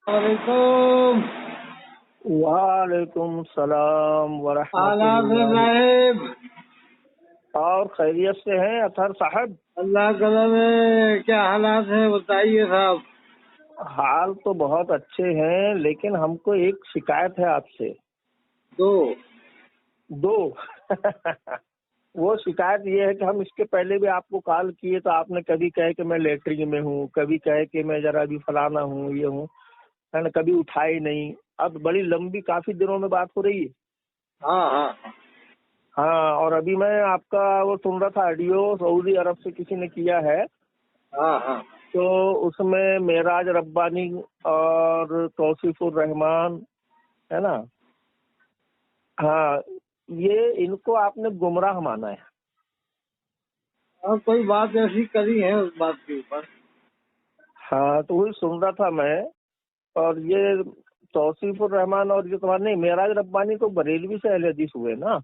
وعلیکم وعلیکم السلام ورحمۃ حالات ہیں اللہ. صاحب؟ اور خیریت سے ہیں اطہر صاحب؟ اللہ کرم ہے. کیا حالات ہیں بتائیے صاحب؟ حال تو بہت اچھے ہیں، لیکن ہم کو ایک شکایت ہے آپ سے. دو وہ شکایت یہ ہے کہ ہم اس کے پہلے بھی آپ کو کال کیے تو آپ نے کبھی کہے کہ میں لیٹرین میں ہوں، کبھی کہے کہ میں ذرا ابھی فلانا ہوں، یہ ہوں، ہے نا، کبھی اٹھائی نہیں. اب بڑی لمبی کافی دنوں میں بات ہو رہی ہے. ہاں ہاں، اور ابھی میں آپ کا وہ سن رہا تھا آڈیو، سعودی عرب سے کسی نے کیا ہے، ہاں تو اس میں معراج ربانی اور توصیف الرحمان، ہے نا، ہاں، یہ ان کو آپ نے گمراہ مانا ہے. اور کوئی بات ایسی کری ہے اس بات کے اوپر؟ ہاں، تو وہی سن رہا تھا میں. اور یہ توصیف الرحمان اور یہ تمہارا نہیں، معراج ربانی تو بریلوی سے اہل حدیث ہوئے نا.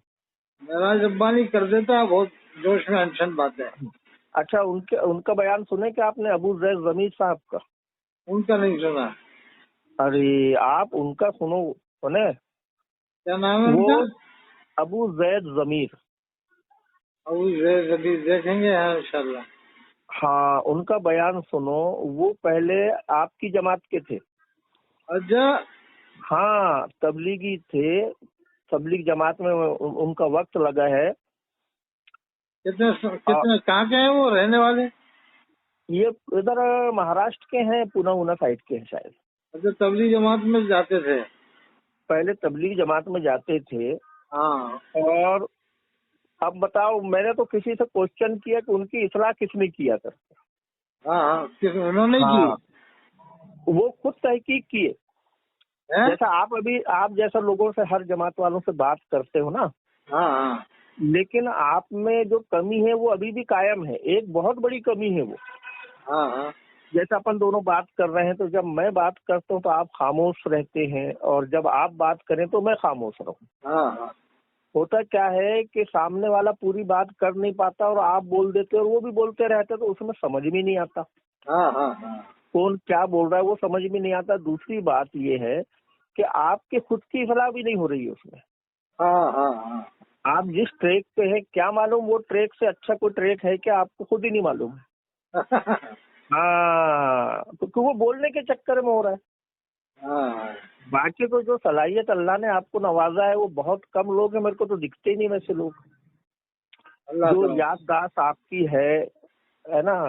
میرا ربانی کر دیتا ہے، بہت جوش میں انشن بات ہے. اچھا، ان کا بیان سنے کہ آپ نے ابو زید ضمیر صاحب کا؟ ان کا نہیں سنا. ارے آپ ان کا سنے. کیا نام ہے ان کا؟ وہ ابو زید ضمیر. ابھی دیکھیں گے انشاءاللہ. ہاں، ان کا بیان سنو. وہ پہلے آپ کی جماعت کے تھے. اچھا. ہاں، تبلیغی تھے. تبلیغ جماعت میں ان کا وقت لگا ہے. کتنے کہاں کے ہیں وہ رہنے والے؟ یہ ادھر مہاراشٹر کے ہیں، پونا سائڈ کے ہیں شاید. اچھا، تبلیغ جماعت میں جاتے تھے؟ پہلے تبلیغ جماعت میں جاتے تھے. ہاں. اور اب بتاؤ، میں نے تو کسی سے کوشچن کیا کہ ان کی اصلاح کس نے کیا کرتے. ہاں انہوں نے کی؟ ہاں، وہ خود تحقیق کیے. جیسا آپ جیسا لوگوں سے، ہر جماعت والوں سے بات کرتے ہو نا. ہاں لیکن آپ میں جو کمی ہے وہ ابھی بھی قائم ہے. ایک بہت بڑی کمی ہے وہ. ہاں جیسا اپن دونوں بات کر رہے ہیں، تو جب میں بات کرتا ہوں تو آپ خاموش رہتے ہیں، اور جب آپ بات کریں تو میں خاموش رہوں. ہاں ہوتا کیا ہے کہ سامنے والا پوری بات کر نہیں پاتا اور آپ بول دیتے اور وہ بھی بولتے رہتے، تو اس میں سمجھ بھی نہیں آتا ہاں کون کیا بول رہا ہے، وہ سمجھ بھی نہیں آتا. دوسری بات یہ ہے کہ آپ کی خود کی اصلاح بھی نہیں ہو رہی ہے اس میں. ہاں آپ جس ٹریک پہ ہے، کیا معلوم وہ ٹریک سے اچھا کوئی ٹریک ہے کہ آپ کو خود ہی نہیں معلوم ہے. ہاں، کیونکہ وہ بولنے کے چکر میں ہو رہا ہے. باقی تو جو صلاحیت اللہ نے آپ کو نوازا ہے وہ بہت کم لوگ ہیں. میرے کو تو دکھتے ہی نہیں ویسے لوگ. جو یادداشت آپ کی ہے نا،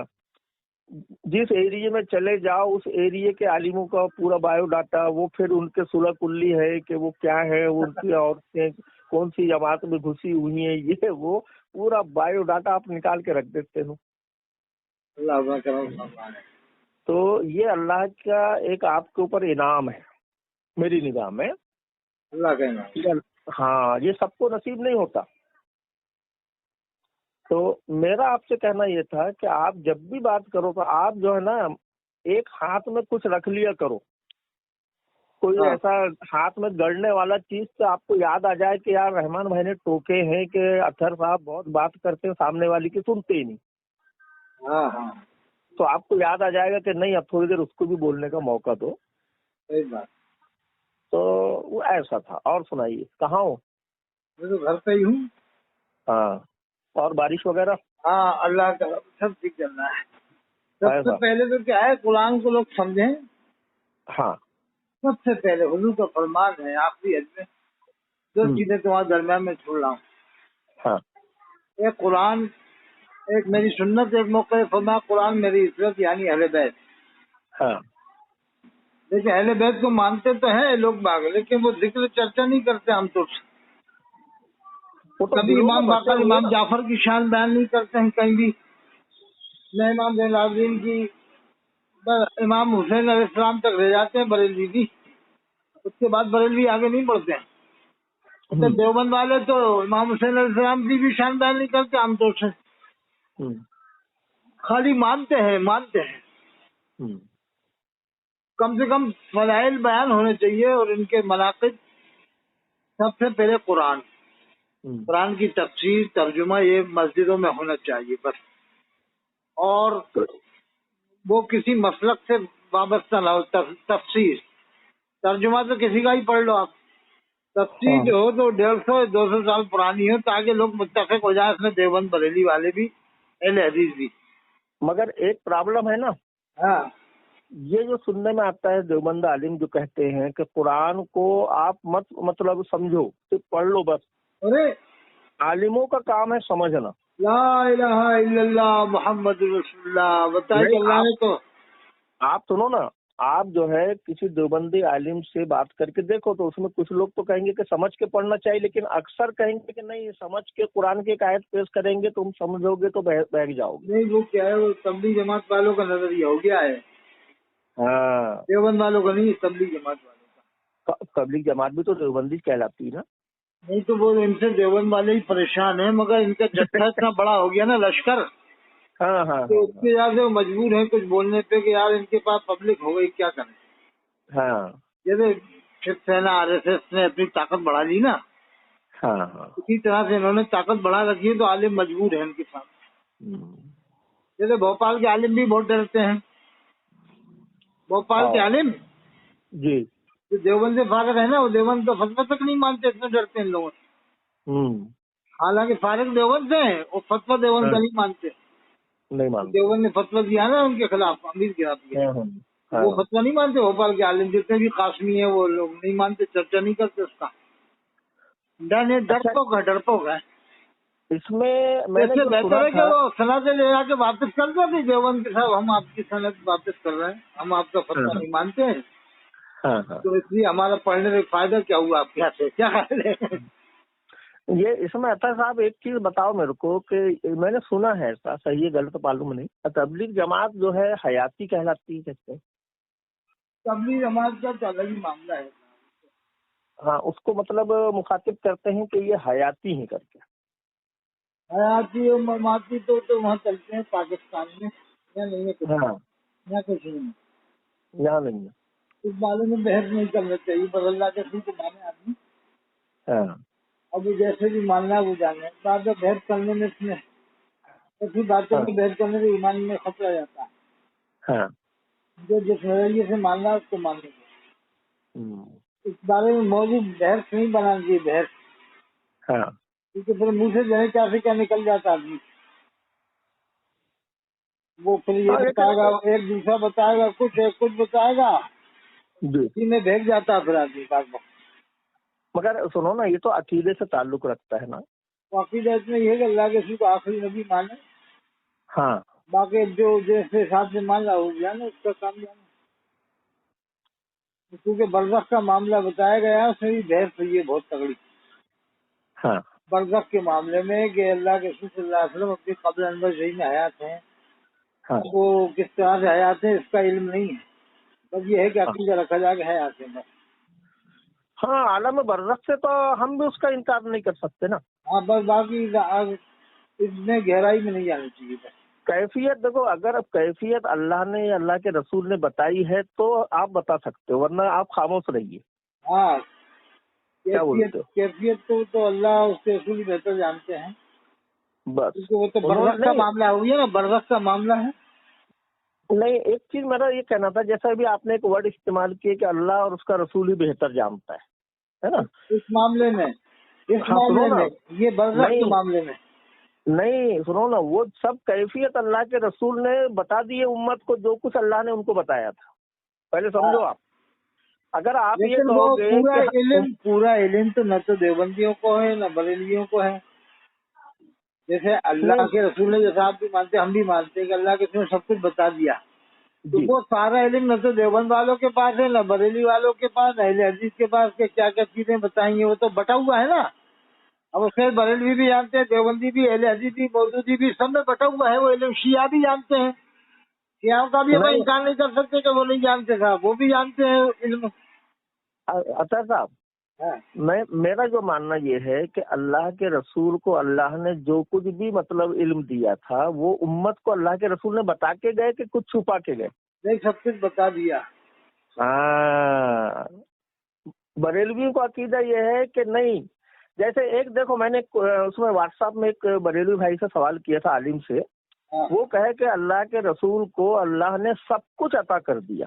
جس ایریے میں چلے جاؤ اس ایریے کے عالموں کا پورا بایو ڈاٹا، وہ پھر ان کے صلح کلی ہے کہ وہ کیا ہے، ان کی عورتیں کون سی جماعت میں گھسی ہوئی ہیں، یہ وہ پورا بایو ڈاٹا آپ نکال کے رکھ دیتے ہو. تو یہ اللہ کا ایک آپ کے اوپر انعام ہے میری نگاہ میں. اللہ کا انعام. ہاں، یہ سب کو نصیب نہیں ہوتا. تو میرا آپ سے کہنا یہ تھا کہ آپ جب بھی بات کرو تو آپ جو ہے نا، ایک ہاتھ میں کچھ رکھ لیا کرو. کوئی ایسا ہاتھ میں گڑنے والا چیز تو آپ کو یاد آ جائے کہ یار رحمان بھائی نے ٹوکے ہیں کہ اطہر صاحب بہت بات کرتے ہیں، سامنے والی کی سنتے ہی نہیں. ہاں تو آپ کو یاد آ جائے گا کہ نہیں، اب تھوڑی دیر اس کو بھی بولنے کا موقع دو. صحیح بات. تو وہ ایسا تھا. اور سنائیے، کہاں ہو؟ میں تو گھر پہ ہی ہوں. ہاں، اور بارش وغیرہ؟ ہاں، اللہ کا سب ٹھیک چل رہا ہے. سب سے پہلے تو کیا ہے، قرآن کو لوگ سمجھیں. ہاں، سب سے پہلے حضور کا فرمان ہے آخری حج میں، دو چیزیں تمہارے درمیان میں چھوڑ رہا ہوں. ہاں، ایک قرآن، ایک میری سنت. ایک موقع فرمایا قرآن میری عزت یعنی اہل بیت. ہاں. لیکن اہل بیت کو مانتے تو ہیں لوگ باغ، لیکن وہ ذکر چرچا نہیں کرتے ہم تو. کبھی امام باقر امام جعفر کی شان بیان نہیں کرتے ہیں کہیں بھی، نہ امام زین العابدین کی. امام حسین علیہ السلام تک رہ جاتے ہیں بریلوی بھی، اس کے بعد بریلوی آگے نہیں بڑھتے ہیں. دیوبند والے تو امام حسین علیہ السلام کی بھی شان بیان نہیں کرتے عام طور سے، خالی مانتے ہیں. کم سے کم فضائل بیان ہونے چاہیے، اور ان کے مناقب. سب سے پہلے قرآن کی تفسیر ترجمہ یہ مسجدوں میں ہونا چاہیے بس. اور وہ کسی مسلک سے وابستہ نہ ہو. تفسیر ترجمہ تو کسی کا ہی پڑھ لو آپ، تفسیر جو ہو تو 150-200 سال پرانی ہو تاکہ لوگ متفق ہو جائیں اس میں، دیوبند بریلی والے بھی اہل حدیث بھی۔ مگر ایک پرابلم ہے نا، ہاں یہ جو سننے میں آتا ہے دیوبند عالم جو کہتے ہیں کہ قرآن کو آپ مت مطلب سمجھو، صرف پڑھ لو بس، ارے عالموں کا کام ہے سمجھنا۔ لا الہ الا اللہ محمد رسول اللہ، بتائے کہ اللہ نے تو آپ سنو نا، آپ جو ہے کسی دیوبندی عالم سے بات کر کے دیکھو تو اس میں کچھ لوگ تو کہیں گے کہ سمجھ کے پڑھنا چاہیے، لیکن اکثر کہیں گے کہ نہیں، سمجھ کے قرآن کی ایک آیت پیش کریں گے تم سمجھو گے تو بیٹھ جاؤ گے۔ نہیں، وہ کیا ہے، وہ تبلیغ جماعت والوں کا نظریہ ہو گیا ہے، ہاں، دیوبند والوں کا نہیں، تبلیغ جماعت والوں کا۔ تبلیغ جماعت بھی تو دیوبندی کہلاتی ہے نا۔ نہیں تو وہ ان سے دیوبند والے ہی پریشان ہیں، مگر ان کا جتھا اتنا بڑا ہو گیا نا لشکر، ہاں ہاں تو اس کی وجہ سے وہ مجبور ہیں کچھ بولنے پہ کہ یار ان کے پاس پبلک ہو گئی، کیا کریں۔ ہاں جیسے شیو سینا RSS نے اپنی طاقت بڑھا لی نا، ہاں ہاں۔ اسی طرح سے انہوں نے طاقت بڑھا رکھی ہے تو عالم مجبور ہیں ان کے ساتھ۔ جیسے بھوپال کے عالم بھی بہت ڈرتے ہیں، بھوپال کے عالم جی، جو دیوبند سے فارغ ہے نا، وہ دیوبند کا فتویٰ تک نہیں مانتے، اتنے ڈرتے ہیں ان لوگوں سے۔ حالانکہ فارغ دیوبند سے ہیں، وہ فتویٰ دیوبند کا نہیں مانتے۔ نہیں مانتے۔ دیوبند نے فتویٰ دیا نا ان کے خلاف، امیر کے خلاف، وہ فتویٰ نہیں مانتے۔ بھوپال کے عالم جتنے بھی قاسمی ہیں وہ لوگ نہیں مانتے، چرچا نہیں کرتے اس کا، ڈرپوک ہے۔ اس میں میں نے بہتر ہے کہ وہ سند لے جا کے واپس کر دو کہ دیوبند کے صاحب ہم آپ کی سند واپس کر رہے ہیں، ہم آپ کا فتویٰ نہیں مانتے ہیں، تو اس لیے ہمارا پڑھنے کا فائدہ کیا ہوا آپ کے ہاتھ سے، کیا خیال ہے؟ یہ اس میں عطا صاحب ایک چیز بتاؤ میرے کو کہ میں نے سنا ہے ایسا، صحیح ہے غلط معلوم نہیں، تبلیغ جماعت جو ہے حیاتی کہلاتی ہے کہتے ہیں؟ تبلیغ جماعت کا تو الگ ہی معاملہ ہے۔ ہاں، اس کو مطلب مخاطب کرتے ہیں کہ یہ حیاتی ہیں کر کے۔ حیاتی اور مماتی تو وہاں چلتے ہیں پاکستان میں، یا نہیں ہے کچھ؟ ہاں، یا کچھ نہیں، یہاں نہیں ہے۔ اس بارے میں بحث نہیں کرنا چاہیے، بس اللہ کے رسول کو مانے آدمی، ہاں، اب جیسے بھی ماننا ہے وہ جانے، بعد میں بحث کرنے میں اس میں ایسی باتوں میں بحث کرنے سے ایمان میں خطرہ جاتا ہے۔ ہاں، جو جس نظریے سے ماننا ہے اس کو مان لیں، اس بارے میں موضوع بحث نہیں بنانا چاہیے، بحث، ہاں، کیونکہ پھر منہ سے جنے کیا سے کیا نکل جاتا آدمی، وہ پھر یہ بتائے گا، ایک دوسرا بتائے گا کچھ، ایک کچھ بتائے گا، اسی میں بھیگ جاتا ہے پھر آدمی بعد وقت۔ مگر سنو نا، یہ تو عقیدے سے تعلق رکھتا ہے نا۔ عقیدہ اتنا یہ ہے کہ اللہ کے رسول کو آخری نبی مانے، ہاں، باقی جو جیسے حساب سے مان رہا ہو جانا اس کا کام جانا، کیونکہ برزخ کا معاملہ بتایا گیا، اس میں بھی بحث ہوئی ہے بہت تگڑی، ہاں، برزخ کے معاملے میں کہ اللہ کے رسول صلی اللہ علیہ وسلم اپنی قبر انور شریف میں حیات ہیں، وہ کس طرح سے حیات ہیں اس کا علم نہیں ہے، بس یہ ہے کہ عقیدہ رکھا جائے کہ حیات ہیں بس۔ ہاں، عالم برزخ سے تو ہم بھی اس کا انکار نہیں کر سکتے نا۔ ہاں، بس باقی اس میں گہرائی میں نہیں جانی چاہیے بس۔ کیفیت دیکھو، اگر اب کیفیت اللہ نے یا اللہ کے رسول نے بتائی ہے تو آپ بتا سکتے ہو، ورنہ آپ خاموش رہیے۔ ہاں، کیا بولتے ہو؟ کیفیت تو اللہ اس کے رسول ہی بہتر جانتے ہیں، بس کیونکہ وہ تو برزخ کا معاملہ ہوئی ہے نا، برزخ کا معاملہ ہے۔ نہیں، ایک چیز میرا یہ کہنا تھا، جیسا بھی آپ نے ایک ورڈ استعمال کیا کہ اللہ اور اس کا رسول ہی بہتر جانتا ہے نا، اس معاملے میں یہ برزخ کے معاملے میں نہیں، سنو نا، وہ سب کیفیت اللہ کے رسول نے بتا دی ہے امت کو، جو کچھ اللہ نے ان کو بتایا تھا، پہلے سمجھو آپ۔ اگر آپ یہ کہو گے پورا علم تو نہ تو دیوبندیوں کو ہے نہ بریلویوں کو ہے، جیسے اللہ کے رسول نے، جیسا آپ بھی مانتے ہم بھی مانتے ہیں کہ اللہ کے رسول نے سب کچھ بتا دیا، تو وہ سارا علم نہ تو دیوبند والوں کے پاس ہے نہ بریلی والوں کے پاس، نہ اہل حدیث کے پاس کہ کیا کیا چیزیں بتائیں گے، وہ تو بٹا ہوا ہے نا۔ اب اس میں بریلوی بھی جانتے ہیں، دیوبندی بھی، اہل حدیث بھی، مودودی بھی، سب میں بٹا ہوا ہے وہ علم۔ شیعہ بھی جانتے ہیں، شیعہ کا بھی اپنا انکار نہیں کر سکتے کہ وہ نہیں جانتے صاحب، وہ بھی جانتے ہیں علم۔ اچھا صاحب، میرا جو ماننا یہ ہے کہ اللہ کے رسول کو اللہ نے جو کچھ بھی مطلب علم دیا تھا وہ امت کو اللہ کے رسول نے بتا کے گئے کہ کچھ چھپا کے گئے؟ نہیں، سب کچھ بتا دیا۔ ہاں، بریلویوں کا عقیدہ یہ ہے کہ نہیں، جیسے ایک دیکھو، میں نے اس میں واٹس ایپ میں ایک بریلوی بھائی سے سوال کیا تھا عالم سے، وہ کہے کہ اللہ کے رسول کو اللہ نے سب کچھ عطا کر دیا،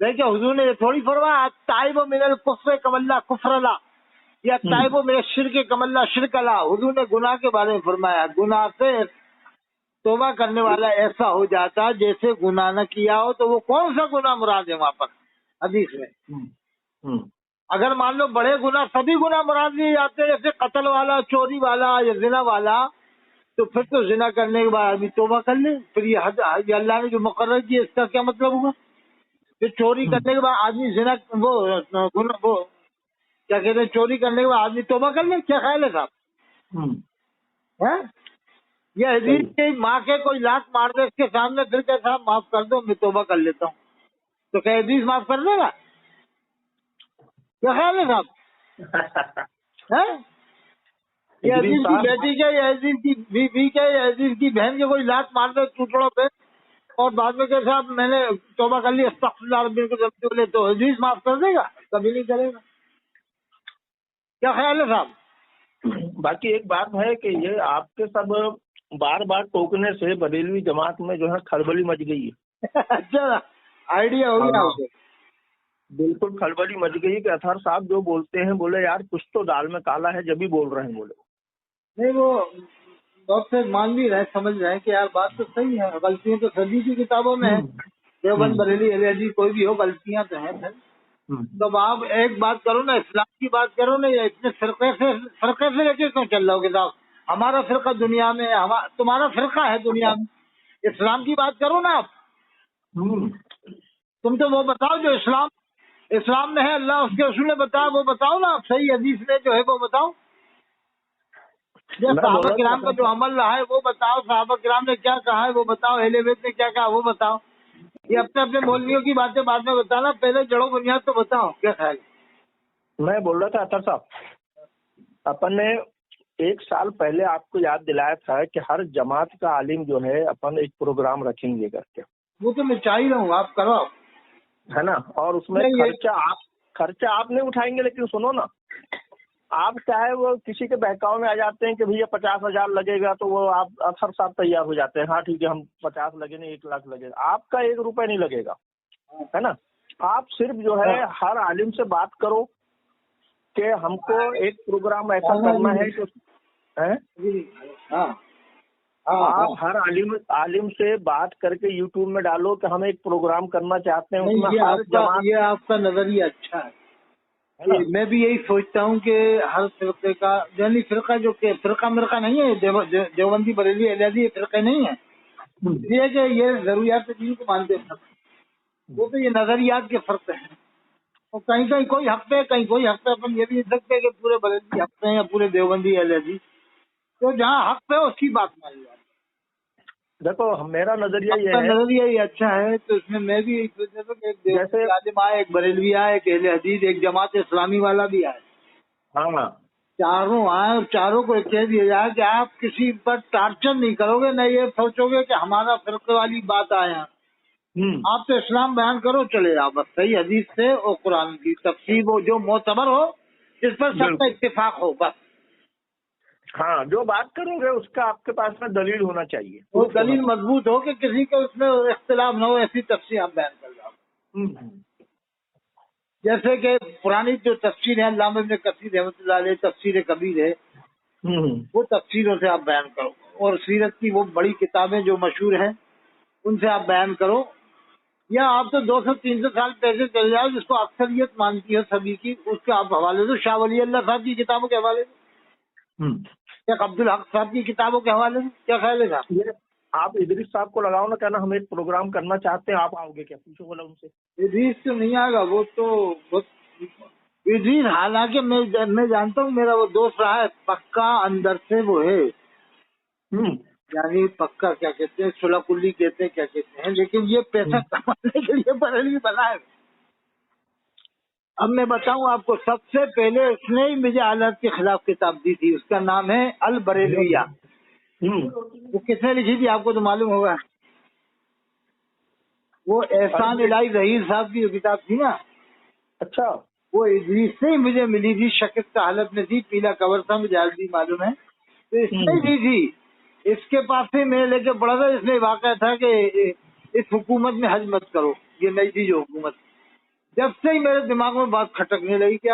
دیکھیے حضور نے یہ تھوڑی فرمایا تائب من الکفر کملا کفرلا یا تائب من الشرک کملا شرکلا. حضور نے گناہ کے بارے میں فرمایا گناہ سے توبہ کرنے والا ایسا ہو جاتا جیسے گناہ نہ کیا ہو. تو وہ کون سا گناہ مراد ہے وہاں پر حدیث میں؟ اگر مان لو بڑے گناہ سبھی گناہ مراد لیے جاتے ہیں جیسے قتل والا چوری والا یا زنا والا تو پھر تو زنا کرنے کے بعد آدمی توبہ کر لے. پھر یہ اللہ نے جو مقرر کیا اس کا کیا مطلب ہوگا؟ پھر چوری کرنے کے بعد آدمی زنا وہ کیا کہتے ہیں چوری کرنے کے بعد آدمی توبہ کر لے؟ کیا خیال ہے صاحب؟ یہ حدیث کی ماں کے کوئی لاکھ مار دے اس کے سامنے پھر کہ صاحب معاف کر دو میں توبہ کر لیتا ہوں تو کیا حدیث معاف کر دے گا؟ کیا خیال ہے صاحب؟ یہ عزیز کی بیٹی کے یا عزیز کی بیوی کے یا عزیز کی بہن کے کوئی لات مار دے ٹوٹڑوں پہ اور بعد میں کہ صاحب میں نے توبہ کر لی استغفر اللہ ربی کو جب بولے تو عزیز معاف کر دے گا؟ کبھی نہیں کرے گا. کیا خیال ہے صاحب؟ باقی ایک بات ہے کہ یہ آپ کے سب بار بار ٹوکنے سے بریلوی جماعت میں جو ہے کھلبلی مچ گئی ہے. اچھا آئیڈیا ہو گیا. بالکل کھلبلی مچ گئی کہ اطہر صاحب جو بولتے ہیں بولے یار کچھ تو دال میں کالا ہے جب ہی بول رہے ہیں. بولے نہیں وہ بہت سے مان بھی رہے سمجھ رہے ہیں کہ یار بات تو صحیح ہے. غلطیاں تو سبھی کی کتابوں میں ہیں دیوبند بریلی اہل حدیث کوئی بھی ہو غلطیاں تو ہیں. تو آپ ایک بات کرو نا اسلام کی بات کرو نا یا اتنے فرقے سے لے کے کیوں چل رہا ہو کہ صاحب ہمارا فرقہ دنیا میں تمہارا فرقہ ہے دنیا میں. اسلام کی بات کرو نا آپ. تم تو وہ بتاؤ جو اسلام میں ہے اللہ اس کے رسول نے بتایا وہ بتاؤ نا آپ. صحیح حدیث میں جو ہے وہ بتاؤ. صحابہ کرام کا جو عمل رہا ہے وہ بتاؤ. صحابہ کرام نے کیا کہا ہے وہ بتاؤ. اہل بیت نے کیا کہا وہ بتاؤ. یہ اپنے مولویوں کی باتیں بعد میں بتانا پہلے جڑوں بنیاد تو بتاؤ. کیا خیال ہے؟ میں بول رہا تھا اطہر صاحب اپن نے 1 سال پہلے آپ کو یاد دلایا تھا کہ ہر جماعت کا عالم جو ہے اپن ایک پروگرام رکھیں گے کر کے. وہ تو میں چاہ ہی رہا ہوں آپ کرو ہے نا. اور اس میں خرچہ آپ نہیں اٹھائیں گے لیکن سنو نا آپ چاہے وہ کسی کے بہکاؤ میں آ جاتے ہیں کہ بھیا 50,000 لگے گا تو وہ آپ اطہر صاحب تیار ہو جاتے ہیں. ہاں ٹھیک ہے ہم 50 لگے نہیں 1 لاکھ لگے گا. آپ کا 1 روپے نہیں لگے گا. ہے نا. آپ صرف جو ہے ہر عالم سے بات کرو کہ ہم کو ایک پروگرام ایسا کرنا ہے کہ آپ ہر عالم سے بات کر کے یوٹیوب میں ڈالو کہ ہم ایک پروگرام کرنا چاہتے ہیں. یہ آپ کا نظریہ اچھا ہے. میں بھی یہی سوچتا ہوں کہ ہر فرقے کا یعنی فرقہ جو کہ فرقہ مرقہ نہیں ہے دیوبندی بریلی اہل حدیث فرقے نہیں ہے. یہ کہ یہ ضروریات دین کو مانتے ہیں وہ تو یہ نظریات کے فرق ہیں. اور کہیں کوئی حق پہ کہیں کوئی حق پہ. اپن یہ بھی نہیں سکتے کہ پورے بریلوی حق پہ ہیں یا پورے دیوبندی اہل حدیث. تو جہاں حق پہ اس کی بات مانی جاتی. دیکھو میرا نظریہ یہ اچھا ہے تو اس میں بھی ایک عالم آئے ایک بریلوی آئے ایک اہل حدیث ایک جماعت اسلامی والا بھی آئے. ہاں چاروں آئے اور چاروں کو کہہ دیا جائے کہ آپ کسی پر ٹارچر نہیں کرو گے. نہ یہ سوچو گے کہ ہمارا فرقے والی بات آیا. آپ تو اسلام بیان کرو چلے جاؤ بس صحیح حدیث سے اور قرآن کی تفسیر ہو جو معتبر ہو جس پر سب کا اتفاق ہو بس. ہاں جو بات کرو گے اس کا آپ کے پاس میں دلیل ہونا چاہیے. وہ دلیل مضبوط ہو کہ کسی کو اس میں اختلاف نہ ہو ایسی تفسیر آپ بیان کر جاؤ. جیسے کہ پرانی جو تفسیر ہے علامہ ابن کثیر رحمۃ اللہ علیہ تفسیر کبیر ہے وہ تفسیروں سے آپ بیان کرو. اور سیرت کی وہ بڑی کتابیں جو مشہور ہیں ان سے آپ بیان کرو. یا آپ تو 200-300 سال پہلے چلے جاؤ جس کو اکثریت مانتی ہے سبھی کی اس کے آپ حوالے دو. شاہ ولی اللہ صاحب کی کتابوں کے حوالے دو. شیخ عبدالحق صاحب کی کتابوں کے حوالے سے. کیا خیال ہے صاحب؟ آپ ادریس صاحب کو لگاؤ نا کہنا ہم ایک پروگرام کرنا چاہتے ہیں آپ آؤ گے کیا پوچھو بولا ان سے. ادریس تو نہیں آئے گا وہ تو ادریس حالانکہ میں جانتا ہوں میرا وہ دوست رہا ہے پکا اندر سے وہ ہے یعنی پکا کیا کہتے ہیں صلح کلی کہتے ہیں کیا کہتے ہیں. لیکن یہ پیسہ کمانے کے لیے بریلوی بنا ہے. اب میں بتاؤں آپ کو سب سے پہلے اس نے ہی مجھے حالات کے خلاف کتاب دی تھی. اس کا نام ہے البریلویہ. وہ کس نے لکھی تھی آپ کو تو معلوم ہوگا. وہ احسان الہی ظہیر صاحب کی جو کتاب تھی نا اچھا وہ ادریس سے ہی مجھے ملی تھی. شکست حالت میں تھی پیلا کور تھا مجھے آج بھی معلوم ہے. تو اس نے دی تھی. اس کے پاس سے میں لے کے پڑھا تھا. اس میں واقعہ تھا کہ اس حکومت میں حج مت کرو. یہ نئی تھی جو حکومت جب سے ہی میرے دماغ میں بات کھٹکنے لگی کہ